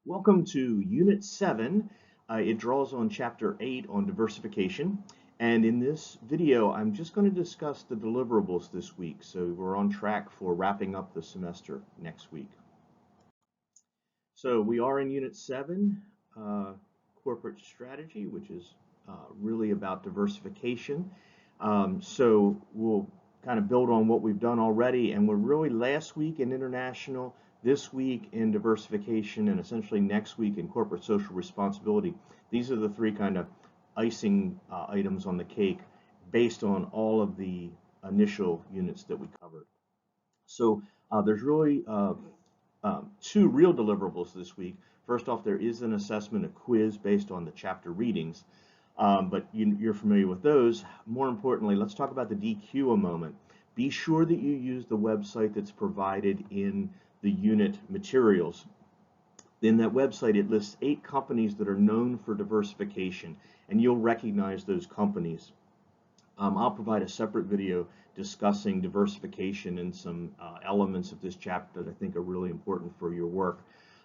Welcome to Unit 7. It draws on Chapter 8 on diversification. And in this video, I'm just going to discuss the deliverables this week. So we're on track for wrapping up the semester next week. So we are in Unit 7, Corporate Strategy, which is really about diversification. So we'll kind of build on what we've done already. And we're really last week in international, this week in diversification, and essentially next week in corporate social responsibility. These are the three kind of icing items on the cake based on all of the initial units that we covered. So there's really two real deliverables this week. First off, there is an assessment, a quiz based on the chapter readings, but you're familiar with those. More importantly, let's talk about the DQ a moment. Be sure that you use the website that's provided in the unit materials. In that website, it lists 8 companies that are known for diversification, and you'll recognize those companies. I'll provide a separate video discussing diversification and some elements of this chapter that I think are really important for your work.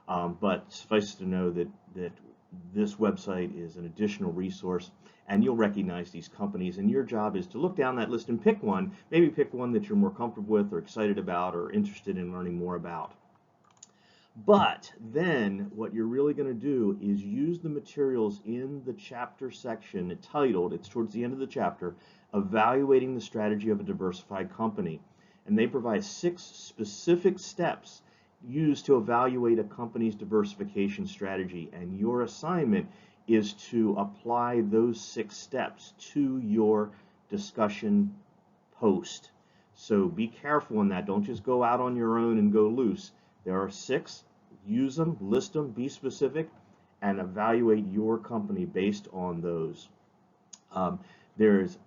But suffice to know that this website is an additional resource, and you'll recognize these companies, and your job is to look down that list and pick one, maybe pick one that you're more comfortable with or excited about or interested in learning more about. But then what you're really going to do is use the materials in the chapter section titled, it's towards the end of the chapter, Evaluating the Strategy of a Diversified Company. And they provide 6 specific steps used to evaluate a company's diversification strategy. And your assignment is to apply those 6 steps to your discussion post. So be careful on that. Don't just go out on your own and go loose. There are 6. Use them, list them, be specific, and evaluate your company based on those. There's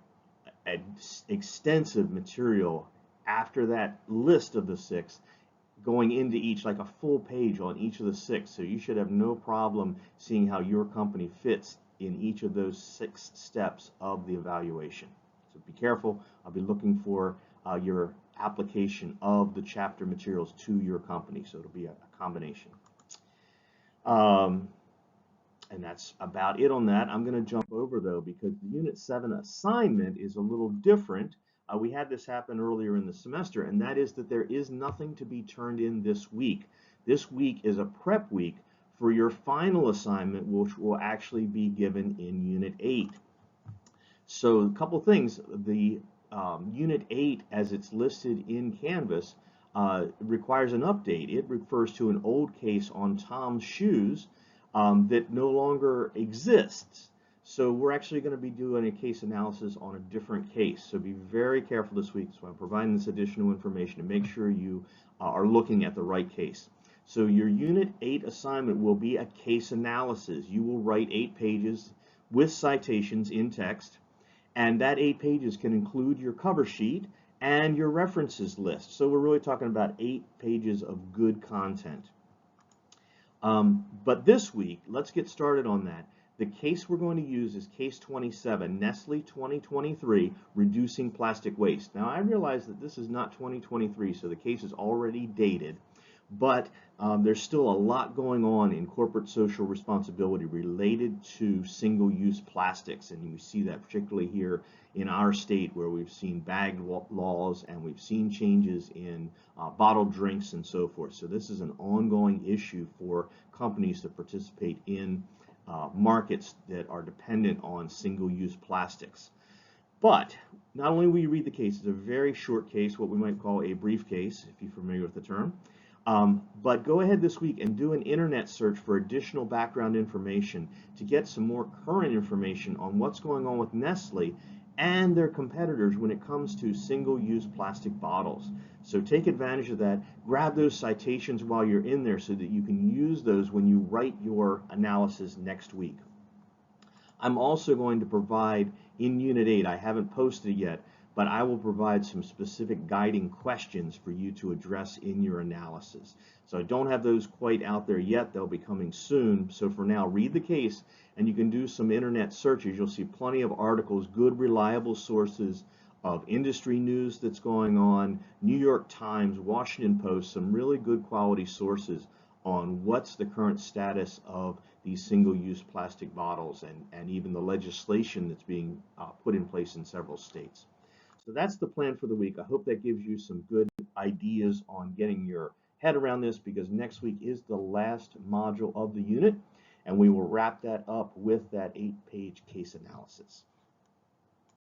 extensive material after that list of the 6 going into each, like a full page on each of the 6. So you should have no problem seeing how your company fits in each of those 6 steps of the evaluation. So be careful. I'll be looking for your application of the chapter materials to your company. So it'll be a combination. And that's about it on that. I'm going to jump over, though, because the Unit 7 assignment is a little different. We had this happen earlier in the semester, and that is that there is nothing to be turned in this week. This week is a prep week for your final assignment, which will actually be given in Unit 8. So a couple things. The Unit 8, as it's listed in Canvas, requires an update. It refers to an old case on Tom's shoes that no longer exists. So we're actually going to be doing a case analysis on a different case. So be very careful this week. So I'm providing this additional information to make sure you are looking at the right case. So your Unit 8 assignment will be a case analysis. You will write 8 pages with citations in text, and that 8 pages can include your cover sheet and your references list. So we're really talking about 8 pages of good content. But this week, let's get started on that. The case we're going to use is Case 27, Nestle 2023, Reducing Plastic Waste. Now, I realize that this is not 2023, so the case is already dated, but there's still a lot going on in corporate social responsibility related to single-use plastics, and we see that particularly here in our state, where we've seen bag laws and we've seen changes in bottled drinks and so forth. So this is an ongoing issue for companies that participate in markets that are dependent on single-use plastics. But not only will you read the case, it's a very short case, what we might call a brief case, if you're familiar with the term. But go ahead this week and do an internet search for additional background information to get some more current information on what's going on with Nestle and their competitors when it comes to single-use plastic bottles. So take advantage of that. Grab those citations while you're in there so that you can use those when you write your analysis next week. I'm also going to provide in Unit 8, I haven't posted it yet, but I will provide some specific guiding questions for you to address in your analysis. So I don't have those quite out there yet. They'll be coming soon. So for now, read the case, and you can do some internet searches. You'll see plenty of articles, good, reliable sources of industry news that's going on, New York Times, Washington Post, some really good quality sources on what's the current status of these single-use plastic bottles and even the legislation that's being put in place in several states. So that's the plan for the week. I hope that gives you some good ideas on getting your head around this, because next week is the last module of the unit, and we will wrap that up with that 8-page case analysis.